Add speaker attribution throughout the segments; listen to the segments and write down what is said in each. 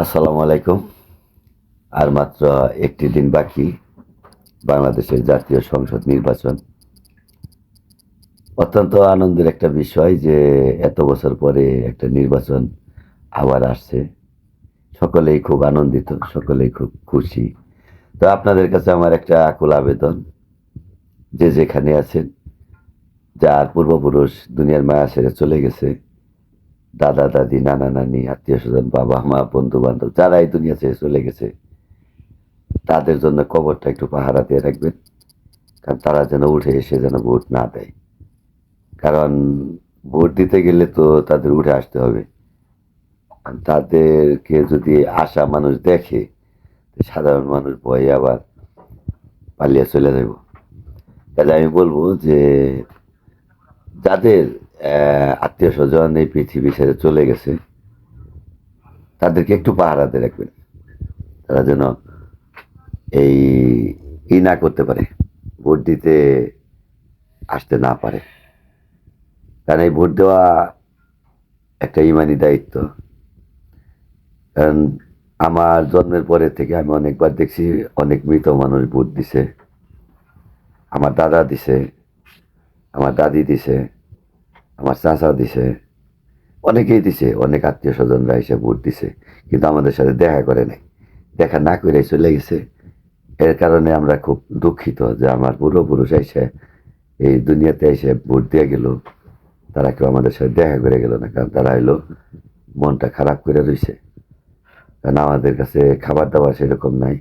Speaker 1: আসসালামু আলাইকুম। আর মাত্র একটি দিন বাকি বাংলাদেশের জাতীয় সংসদ নির্বাচন। অত্যন্ত আনন্দের একটা বিষয় যে এত বছর পরে একটা নির্বাচন আবার আসছে। সকলেই খুব আনন্দিত, সকলেই খুব খুশি। তো আপনাদের কাছে আমার একটা আকুল আবেদন, যে যেখানে আছেন, যার পূর্বপুরুষ দুনিয়ার মায়া ছেড়ে চলে গেছে, দাদা দাদি, নানা নানি, আত্মীয় স্বজন, বাবা মা, বন্ধু বান্ধব, যারা এই দুনিয়া ছেড়ে চলে গেছে, তাদের জন্য কবরটা একটু পাহারা দিয়ে রাখবেন। কারণ তারা যেন উঠে এসে যেন ভোট না দেয়। কারণ ভোট দিতে গেলে তো তাদের উঠে আসতে হবে। আর তাদেরকে যদি আসা মানুষ দেখে, সাধারণ মানুষ ভয়ে আবার পালিয়ে চলে যাব। তাহলে আমি বলবো যে যাদের আত্মীয় স্বজন এই পৃথিবী ছেড়ে চলে গেছে, তাদেরকে একটু পাহারা দিয়ে রাখবেন। তারা যেন এই না করতে পারে, ভোট দিতে আসতে না পারে। কারণ এই ভোট দেওয়া একটা ইমানি দায়িত্ব। কারণ আমার জন্মের পরে থেকে আমি অনেকবার দেখছি অনেক মৃত মানুষ ভোট দিছে। আমার দাদা দিছে, আমার দাদি দিছে, আমার চাচা দিছে, অনেকেই দিছে, অনেক আত্মীয় স্বজনরা এসে ভোট দিছে, কিন্তু আমাদের সাথে দেখা করে নাই, দেখা না করে চলে গেছে। এর কারণে আমরা খুব দুঃখিত যে আমার পূর্বপুরুষ এসে এই দুনিয়াতে এসে ভোট দিয়ে গেল, তারা কেউ আমাদের সাথে দেখা করে গেল না। কারণ তারা এলো মনটা খারাপ করে রয়েছে। কারণ আমাদের কাছে খাবার দাবার সেরকম নাই,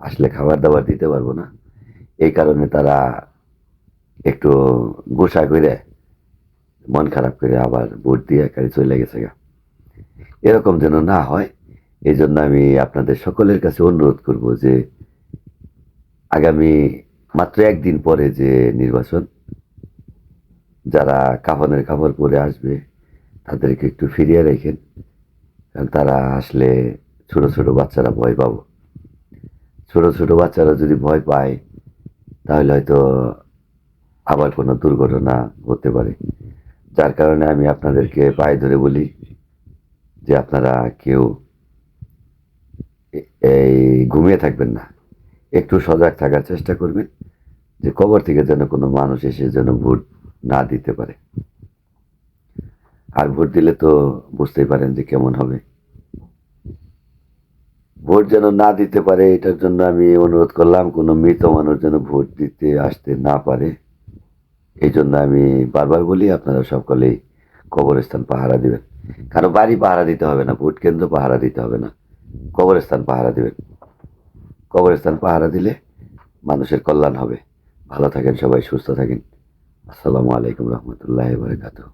Speaker 1: আসলে খাবার দাবার দিতে পারবো না। এই কারণে তারা একটু গোসা করে মন খারাপ করে আবার ভোট দিয়ে একাই চলে গেছে গা। এরকম যেন না হয়, এই জন্য আমি আপনাদের সকলের কাছে অনুরোধ করব যে আগামী মাত্র একদিন পরে যে নির্বাচন, যারা কাফনের কাপড় পরে আসবে তাদেরকে একটু ফিরিয়ে রেখেন। কারণ তারা আসলে ছোট ছোট বাচ্চারা ভয় পাবো। ছোট ছোট বাচ্চারা যদি ভয় পায়, তাহলে হয়তো আবার কোনো দুর্ঘটনা হতে পারে। যার কারণে আমি আপনাদেরকে পায়ে ধরে বলি যে আপনারা কেউ এই ঘুমিয়ে থাকবেন না, একটু সজাগ থাকার চেষ্টা করবেন, যে কবর থেকে যেন কোনো মানুষ এসে যেন ভোট না দিতে পারে। আর ভোট দিলে তো বুঝতেই পারেন যে কেমন হবে। ভোট যেন না দিতে পারে, এটার জন্য আমি অনুরোধ করলাম কোনো মৃত মানুষ যেন ভোট দিতে আসতে না পারে। এই জন্য আমি বারবার বলি আপনারা সকলেই কবরস্থান পাহারা দিবেন। কারো বাড়ি পাহারা দিতে হবে না, ভোট কেন্দ্র পাহারা দিতে হবে না, কবরস্থান পাহারা দিবেন। কবরস্থান পাহারা দিলে মানুষের কল্যাণ হবে। ভালো থাকেন সবাই, সুস্থ থাকেন। আসসালামু আলাইকুম রহমতুল্লাহ বারকাতুহ।